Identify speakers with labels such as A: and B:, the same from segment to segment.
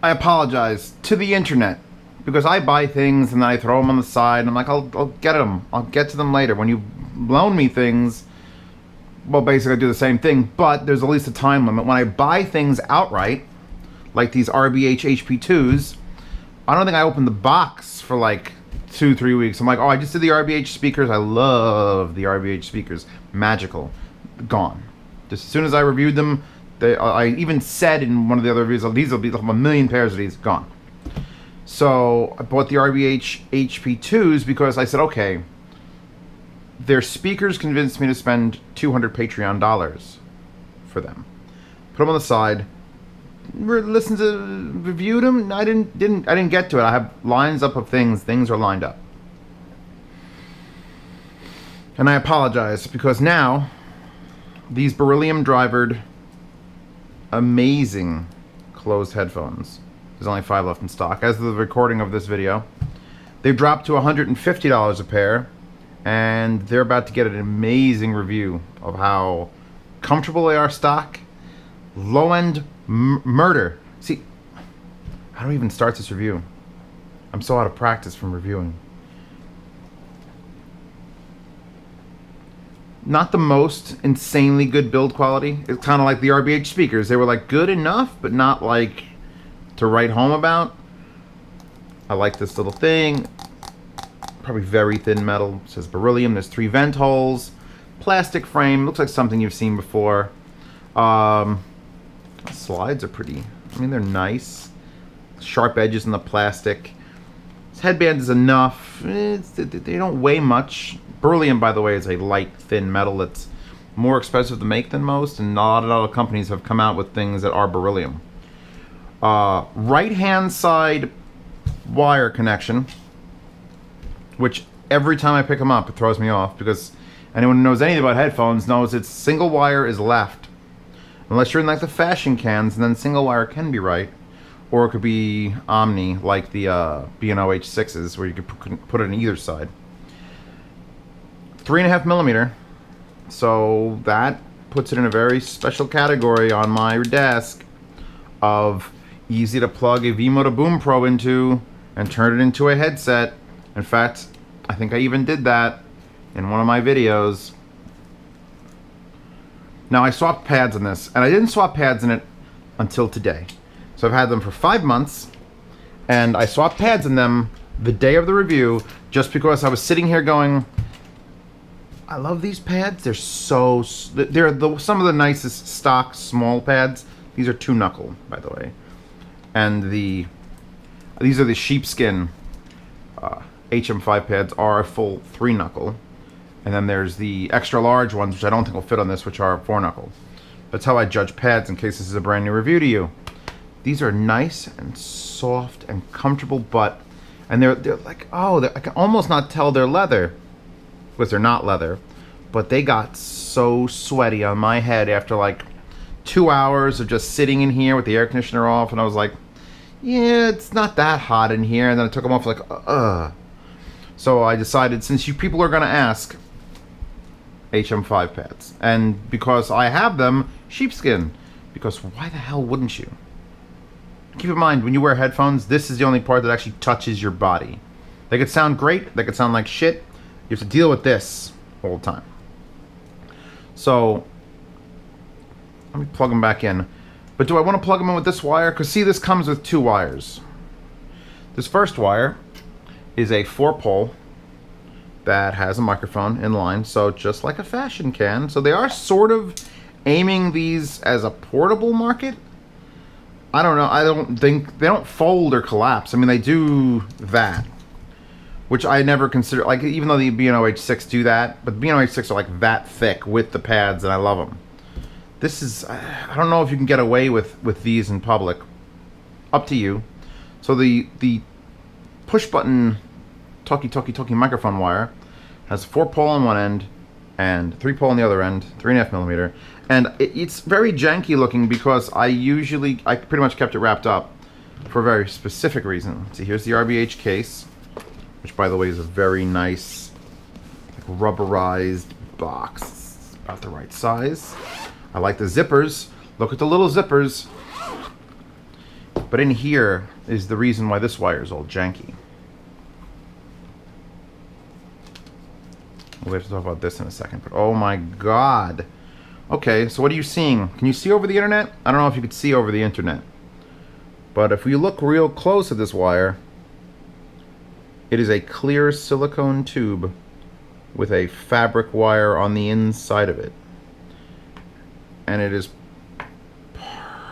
A: I apologize to the internet because I buy things and then I throw them on the side and I'm like, I'll get them. I'll get to them later. When you loan me things, well, basically I do the same thing, but there's at least a time limit. When I buy things outright, like these RBH HP-2s, I don't think I opened the box for like 2-3 weeks. I'm like, oh, I just did the RBH speakers. I love the RBH speakers. Magical. Gone. Just as soon as I reviewed them, I even said in one of the other reviews, these will be like a million pairs of these. Gone. So I bought the RBH HP-2s because I said, okay, their speakers convinced me to spend $200 Patreon dollars for them. Put them on the side. Listened to, reviewed them. I didn't get to it. I have lines up of things. Things are lined up. And I apologize because now these Beryllium drivered amazing closed headphones. There's only 5 left in stock. As of the recording of this video, they've dropped to $150 a pair, and they're about to get an amazing review of how comfortable they are stock. Low-end murder. See, how do I even start this review? I'm so out of practice from reviewing. Not the most insanely good build quality. It's kind of like the RBH speakers. They were like good enough, but not like to write home about. I like this little thing. Probably very thin metal. It says beryllium. There's 3 vent holes. Plastic frame. Looks like something you've seen before. Slides are pretty. I mean, they're nice. Sharp edges in the plastic. This headband is enough. They don't weigh much. Beryllium, by the way, is a light, thin metal that's more expensive to make than most, and not a lot of companies have come out with things that are beryllium. Right-hand side wire connection, which every time I pick them up, it throws me off, because anyone who knows anything about headphones knows it's single wire is left. Unless you're in like the fashion cans, and then single wire can be right. Or it could be omni, like the B&O H6s, where you could put it on either side. 3.5 millimeter, so that puts it in a very special category on my desk of easy to plug a V-Moto Boom Pro into and turn it into a headset. In fact, I think I even did that in one of my videos. Now, I swapped pads in this, and I didn't swap pads in it until today. So I've had them for 5 months, and I swapped pads in them the day of the review just because I was sitting here going, I love these pads. They're some of the nicest stock small pads. These are 2-knuckle, by the way. And these are the sheepskin HM5 pads are a full 3-knuckle. And then there's the extra large ones, which I don't think will fit on this, which are 4-knuckle. That's how I judge pads in case this is a brand new review to you. These are nice and soft and comfortable, and they're like, oh, I can almost not tell they're leather. Because they're not leather, but they got so sweaty on my head after like 2 hours of just sitting in here with the air conditioner off, and I was like, yeah, it's not that hot in here, and then I took them off like, So I decided, since you people are going to ask, HM5 pads. And because I have them, sheepskin. Because why the hell wouldn't you? Keep in mind, when you wear headphones, this is the only part that actually touches your body. They could sound great, they could sound like shit. You have to deal with this all the time. So, let me plug them back in. But do I want to plug them in with this wire? Because see, this comes with 2 wires. This first wire is a 4-pole that has a microphone in line, so just like a fashion can. So they are sort of aiming these as a portable market. I don't know. I don't think they don't fold or collapse. I mean, they do that, which I never consider, like, even though the B&O H6 do that, but the B&O H6 are like that thick with the pads, and I love them. This is, I don't know if you can get away with these in public. Up to you. So the push button talkie microphone wire has a 4-pole on one end and 3-pole on the other end, 3.5 millimeter. And it's very janky looking because I pretty much kept it wrapped up for a very specific reason. See, here's the RBH case, which, by the way, is a very nice, like, rubberized box. It's about the right size. I like the zippers. Look at the little zippers. But But in here is the reason why this wire is all janky. We'll have to talk about this in a second, but oh my god. Okay, so what are you seeing? Can you see over the internet? I don't know if you could see over the internet. But if we look real close at this wire, it is a clear silicone tube with a fabric wire on the inside of it. And it is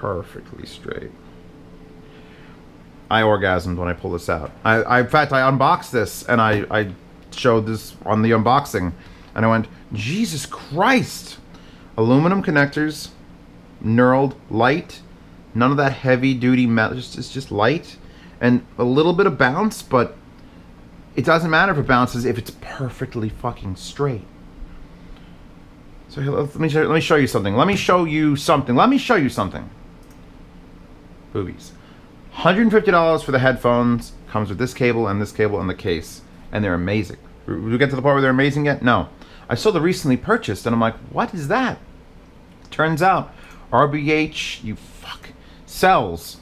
A: perfectly straight. I orgasmed when I pulled this out. In fact, I unboxed this and I showed this on the unboxing. And I went, Jesus Christ! Aluminum connectors, knurled, light, none of that heavy duty metal, it's just light, and a little bit of bounce, but it doesn't matter if it bounces if it's perfectly fucking straight. So here, let me show you something. Let me show you something. Boobies. $150 for the headphones. Comes with this cable and the case, and they're amazing. Did we get to the part where they're amazing yet? No. I saw the recently purchased, and I'm like, what is that? Turns out, RBH, sells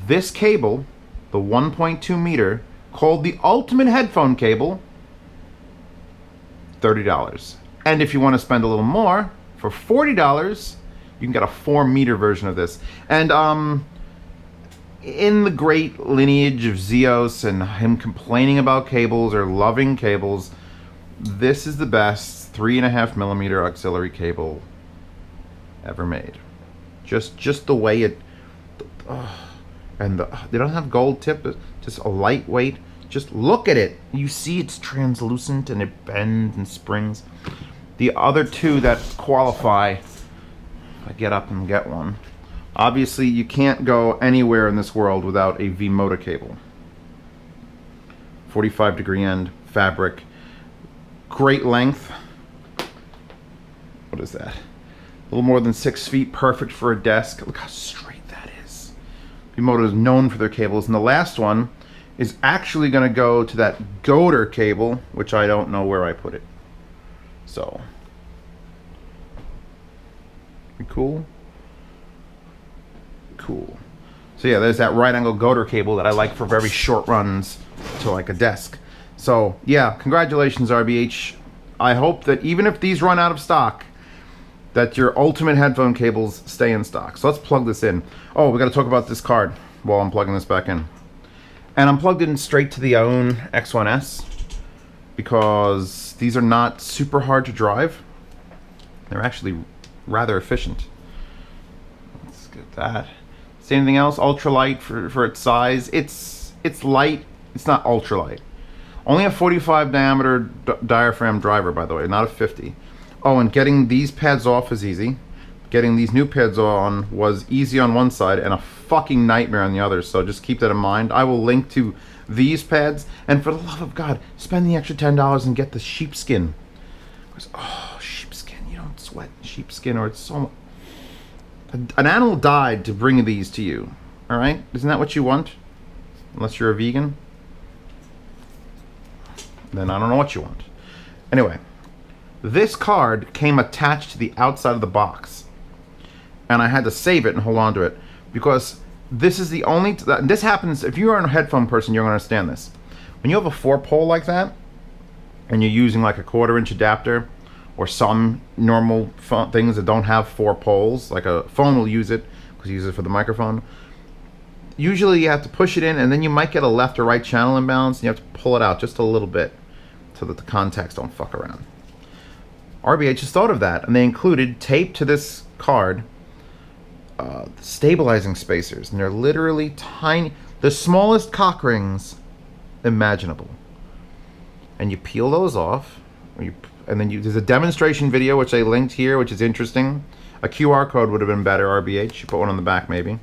A: this cable, the 1.2 meter, called the Ultimate Headphone Cable, $30. And if you want to spend a little more, for $40, you can get a 4 meter version of this. And in the great lineage of Zeos and him complaining about cables or loving cables, this is the best 3.5 millimeter auxiliary cable ever made. Just the way it, and they don't have gold tip, just a lightweight. Just look at it. You see it's translucent and it bends and springs. The other two that qualify, if I get up and get one, obviously you can't go anywhere in this world without a V-motor cable. 45-degree end, fabric. Great length. What is that? A little more than 6 feet, perfect for a desk. Look how straight that is. V-motor is known for their cables, and the last one is actually going to go to that goater cable, which I don't know where I put it. So, cool. Cool. So yeah, there's that right angle goater cable that I like for very short runs to like a desk. So yeah, congratulations RBH. I hope that even if these run out of stock, that your ultimate headphone cables stay in stock. So let's plug this in. Oh, we got to talk about this card while I'm plugging this back in. And I'm plugged in straight to the own X1S because these are not super hard to drive. They're actually rather efficient. Let's get that. See anything else? Ultralight for its size. It's light. It's not ultralight. Only a 45 diameter diaphragm driver, by the way, not a 50. Oh, and getting these pads off is easy. Getting these new pads on was easy on one side and a fucking nightmare on the other, so just keep that in mind. I will link to these pads, and for the love of God, spend the extra $10 and get the sheepskin. Because, oh, sheepskin, you don't sweat sheepskin, or it's so much. An animal died to bring these to you, alright? Isn't that what you want? Unless you're a vegan? Then I don't know what you want. Anyway, this card came attached to the outside of the box, and I had to save it and hold on to it because this is the only this happens if you're a headphone person. You're going to understand this. When you have a 4-pole like that and you're using like a 1/4-inch adapter or some normal phone things that don't have 4 poles, like a phone will use it because you use it for the microphone. Usually you have to push it in, and then you might get a left or right channel imbalance, and you have to pull it out just a little bit so that the contacts don't fuck around. RBH has thought of that, and they included taped to this card stabilizing spacers, and they're literally tiny, the smallest cock rings imaginable. And you peel those off, and then there's a demonstration video which I linked here, which is interesting. A QR code would have been better, RBH. You put one on the back maybe,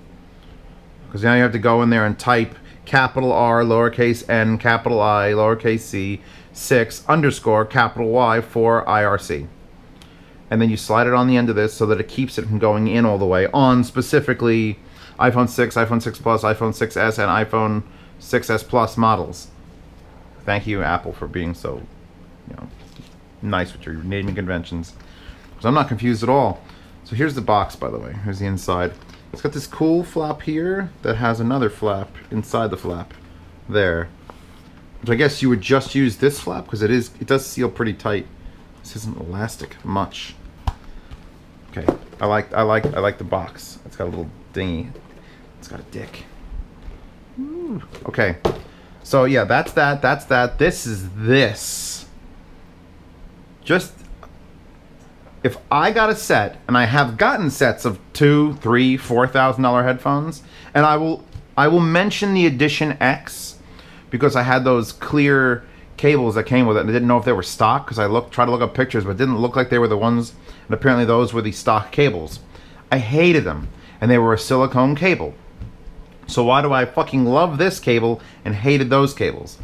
A: because now you have to go in there and type capital R, lowercase n, capital I, lowercase c, 6 _ capital Y for IRC. And then you slide it on the end of this so that it keeps it from going in all the way on specifically iPhone 6, iPhone 6 Plus, iPhone 6s, and iPhone 6s Plus models. Thank you, Apple, for being so, nice with your naming conventions. Because I'm not confused at all. So here's the box, by the way. Here's the inside. It's got this cool flap here that has another flap inside the flap there. Which I guess you would just use this flap because it does seal pretty tight. This isn't elastic much. Okay, I like the box. It's got a little dinghy. It's got a dick. Ooh. Okay, so yeah, that's that. This is this. Just if I got a set, and I have gotten sets of $2,000, $3,000, $4,000 headphones, and I will mention the Edition X because I had those clear cables that came with it, and I didn't know if they were stock because I tried to look up pictures, but it didn't look like they were the ones. And apparently those were the stock cables. I hated them, and they were a silicone cable. So why do I fucking love this cable and hated those cables?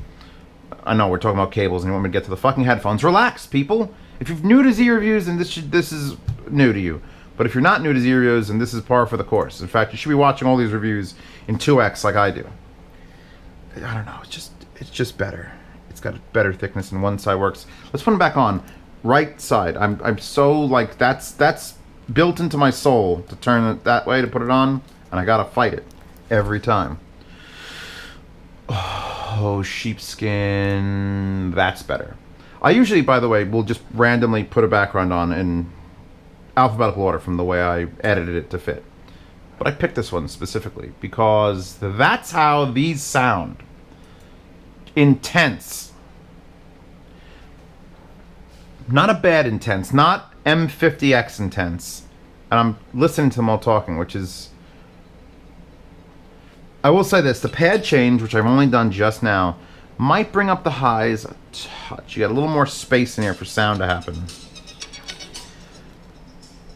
A: I know we're talking about cables, and you want me to get to the fucking headphones. Relax, people. If you're new to Z Reviews, then this is new to you. But if you're not new to Z Reviews, then this is par for the course. In fact, you should be watching all these reviews in 2x like I do. I don't know. It's just better. It's got a better thickness, and one side works. Let's put them back on. Right side. I'm so like that's built into my soul to turn it that way to put it on, and I gotta fight it every time. Oh, sheepskin. That's better. I usually, by the way, will just randomly put a background on in alphabetical order from the way I edited it to fit. But I picked this one specifically because that's how these sound. Intense. Not a bad intense. Not M50X intense. And I'm listening to them all talking, which is... I will say this. The pad change, which I've only done just now, might bring up the highs a touch. You got a little more space in here for sound to happen.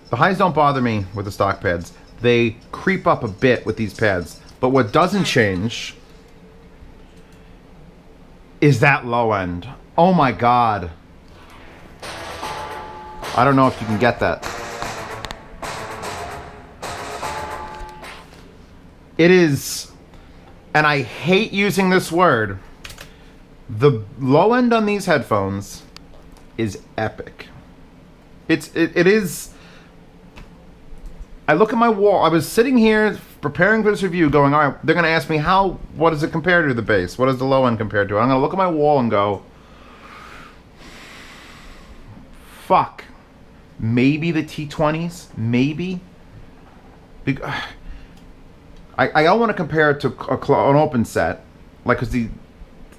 A: The highs don't bother me with the stock pads. They creep up a bit with these pads. But what doesn't change is that low end. Oh my god. I don't know if you can get that. It is, and I hate using this word, the low end on these headphones is epic. It is. I look at my wall. I was sitting here preparing for this review going, all right, they're going to ask me what does it compare to the bass? What does the low end compare to? I'm going to look at my wall and go, fuck. Maybe the T20s? Maybe? I don't want to compare it to an open set, like, because the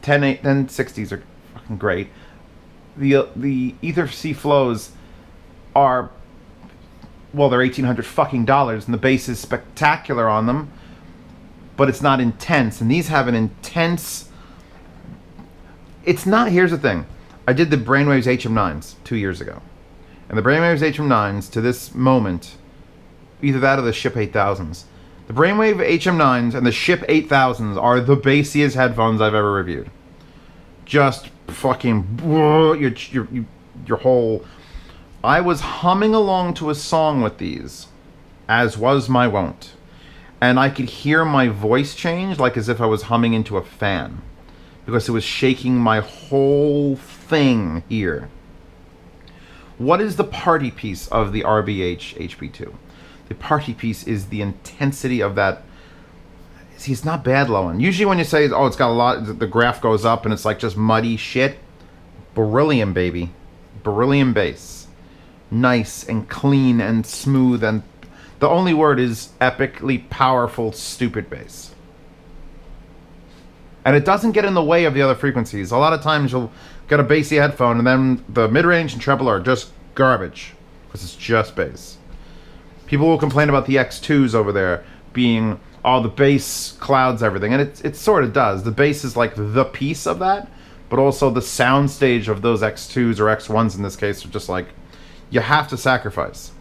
A: 1060s are fucking great. The Ether C flows are, well, they're $1,800 fucking dollars, and the bass is spectacular on them, but it's not intense. And these have an intense. It's not. Here's the thing. I did the Brainwaves HM9s 2 years ago, and the Brainwaves HM9s to this moment, either that or the Ship 8000s. The Brainwave HM9s and the Ship 8000s are the bassiest headphones I've ever reviewed. Just fucking your whole. I was humming along to a song with these, as was my wont, and I could hear my voice change, like as if I was humming into a fan, because it was shaking my whole thing here. What is the party piece of the RBH HP-2? The party piece is the intensity of that. See, it's not bad low end. Usually when you say, oh, it's got a lot, the graph goes up and it's like just muddy shit. Beryllium, baby. Beryllium bass. Nice and clean and smooth, and the only word is epically powerful, stupid bass. And it doesn't get in the way of the other frequencies. A lot of times you'll get a bassy headphone and then the mid-range and treble are just garbage because it's just bass. People will complain about the X2s over there being, oh, the bass clouds everything, and it sort of does. The bass is like the piece of that, but also the sound stage of those X2s or X1s in this case are just like, you have to sacrifice.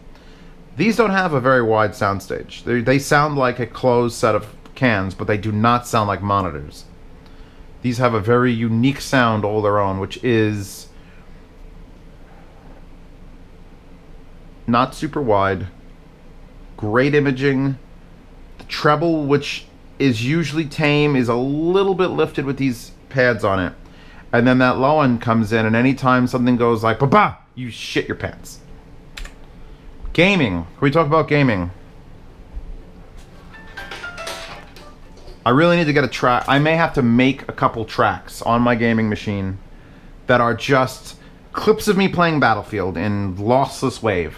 A: These don't have a very wide sound stage. They sound like a closed set of cans, but they do not sound like monitors. These have a very unique sound all their own, which is not super wide. Great imaging. The treble, which is usually tame, is a little bit lifted with these pads on it. And then that low end comes in, and anytime something goes like, ba-ba, you shit your pants. Gaming. Can we talk about gaming? I really need to get a track. I may have to make a couple tracks on my gaming machine that are just clips of me playing Battlefield in lossless wave,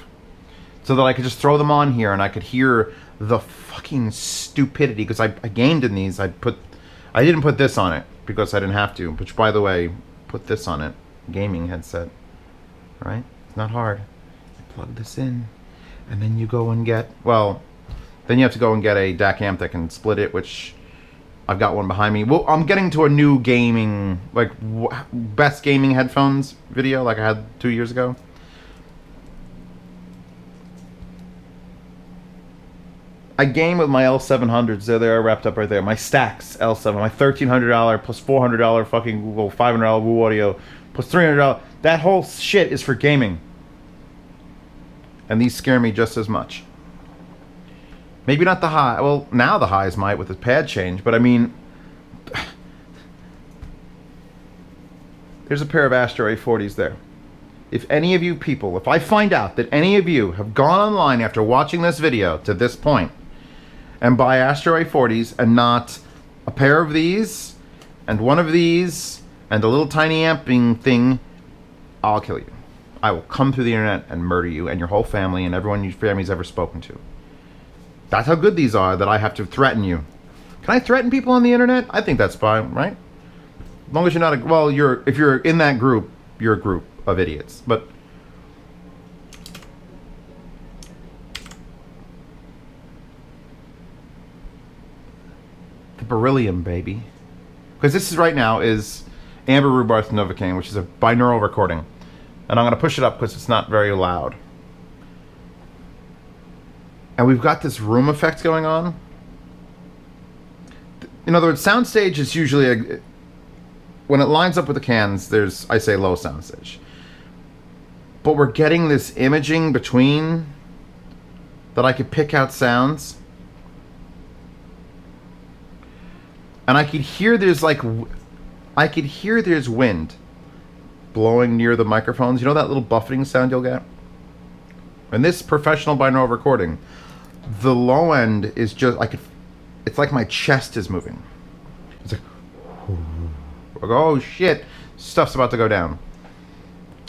A: so that I could just throw them on here and I could hear the fucking stupidity. Because I gamed in these. I didn't put this on it because I didn't have to. Which, by the way, put this on it. Gaming headset. Right? It's not hard. You plug this in, and then you go and get, well, then you have to go and get a DAC amp that can split it, which I've got one behind me. Well, I'm getting to a new gaming, like, best gaming headphones video like I had 2 years ago. I game with my L700s. There they are, wrapped up right there. My Stax L7, my $1,300 plus $400 fucking Google, $500 Woo Audio, plus $300. That whole shit is for gaming. And these scare me just as much. Maybe not the high. Well, now the highs might with the pad change, but I mean, there's a pair of Astro A40s there. If any of you people, if I find out that any of you have gone online after watching this video to this point and buy Astro A40s and not a pair of these and one of these and a little tiny amping thing, I'll kill you. I will come through the internet and murder you and your whole family and everyone your family's ever spoken to. That's how good these are that I have to threaten you. Can I threaten people on the internet? I think that's fine, right? As long as you're not a, well, if you're in that group, you're a group of idiots. But the Beryllium, baby. Because this is right now is Amber Rhubarth Novocaine, which is a binaural recording. And I'm going to push it up because it's not very loud. And we've got this room effect going on. In other words, soundstage is usually a, when it lines up with the cans, there's, I say, low soundstage. But we're getting this imaging between that I could pick out sounds. And I could hear there's like, I could hear there's wind blowing near the microphones. You know that little buffeting sound you'll get? And this professional binaural recording, the low end is just, I could, it's like my chest is moving. It's like, oh shit, stuff's about to go down.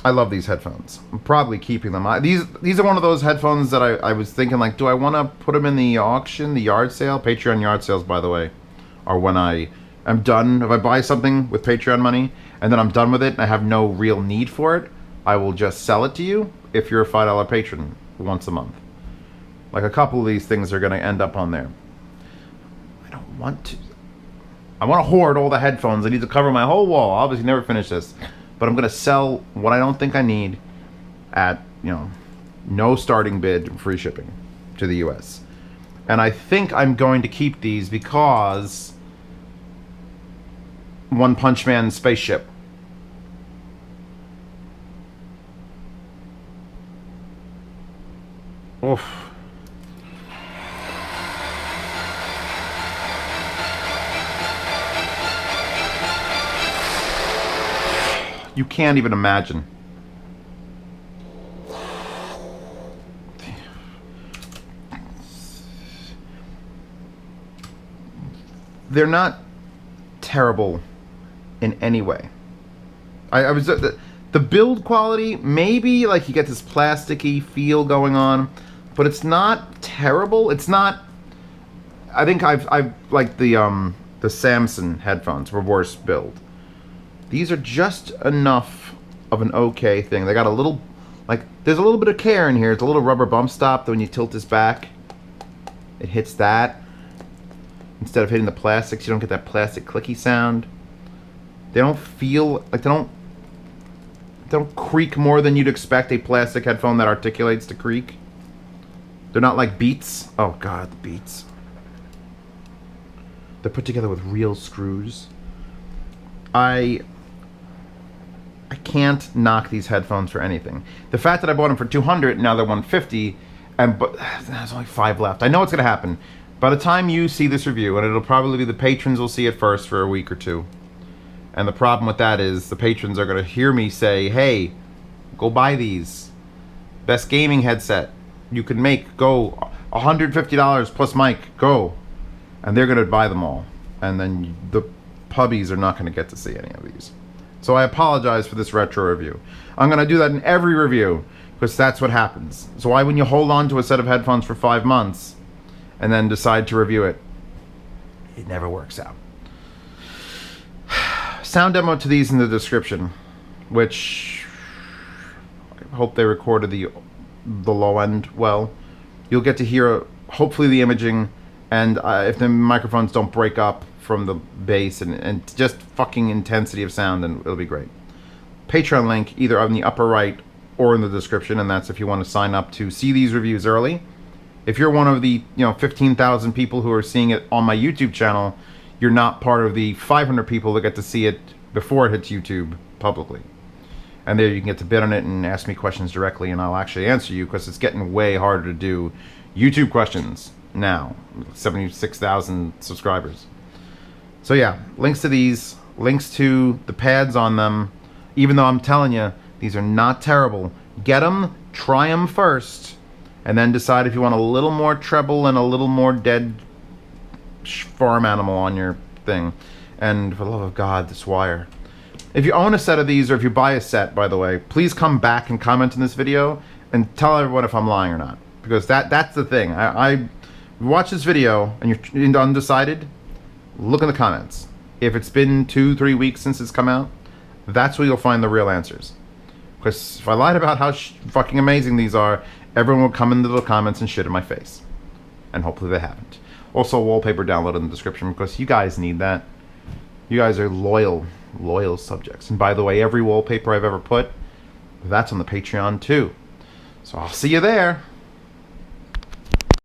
A: I love these headphones. I'm probably keeping them. These are one of those headphones that I was thinking, like, do I want to put them in the auction, the yard sale? Patreon yard sales, by the way, are when I am done. If I buy something with Patreon money and then I'm done with it and I have no real need for it, I will just sell it to you if you're a $5 patron once a month. Like a couple of these things are going to end up on there. I don't want to. I want to hoard all the headphones. I need to cover my whole wall. I'll obviously never finish this. But I'm going to sell what I don't think I need at, you know, no starting bid, free shipping to the US. And I think I'm going to keep these because One Punch Man spaceship. Oof. You can't even imagine. They're not terrible in any way. I was the build quality, maybe like you get this plasticky feel going on, but it's not terrible. It's not. I think I've like the Samson headphones were worse build. These are just enough of an okay thing. They got a little, like, there's a little bit of care in here. It's a little rubber bump stop that when you tilt this back, it hits that. Instead of hitting the plastics, you don't get that plastic clicky sound. They don't feel, like, they don't creak more than you'd expect a plastic headphone that articulates to creak. They're not like Beats. Oh god, the Beats. They're put together with real screws. I can't knock these headphones for anything. The fact that I bought them for $200, now they're $150, but there's only 5 left. I know what's going to happen. By the time you see this review, and it'll probably be the patrons will see it first for a week or two. And the problem with that is the patrons are going to hear me say, hey, go buy these. Best gaming headset you can make. Go. $150 plus mic. Go. And they're going to buy them all. and then the pubbies are not going to get to see any of these. So I apologize for this retro review. I'm going to do that in every review, because that's what happens. So why wouldn't you hold on to a set of headphones for 5 months and then decide to review it? It never works out. Sound demo to these in the description, which I hope they recorded the low end well. You'll get to hear hopefully the imaging, and if the microphones don't break up from the bass and just fucking intensity of sound, then it'll be great. Patreon link either on the upper right or in the description, and that's if you want to sign up to see these reviews early. If you're one of the 15,000 people who are seeing it on my YouTube channel, you're not part of the 500 people that get to see it before it hits YouTube publicly. And there you can get to bid on it and ask me questions directly, and I'll actually answer you, because it's getting way harder to do YouTube questions now. 76,000 subscribers. So yeah, links to these, links to the pads on them. Even though I'm telling you, these are not terrible. Get them, try them first, and then decide if you want a little more treble and a little more dead farm animal on your thing. And for the love of God, this wire. If you own a set of these, or if you buy a set, by the way, please come back and comment in this video and tell everyone if I'm lying or not. Because that's the thing. I watch this video and you're undecided, look in the comments. If it's been 2-3 weeks since it's come out, that's where you'll find the real answers. Because if I lied about how fucking amazing these are, everyone will come into the comments and shit in my face. And hopefully they haven't. Also, wallpaper download in the description, because you guys need that. You guys are loyal subjects. And by the way, every wallpaper I've ever put, that's on the Patreon too. So I'll see you there.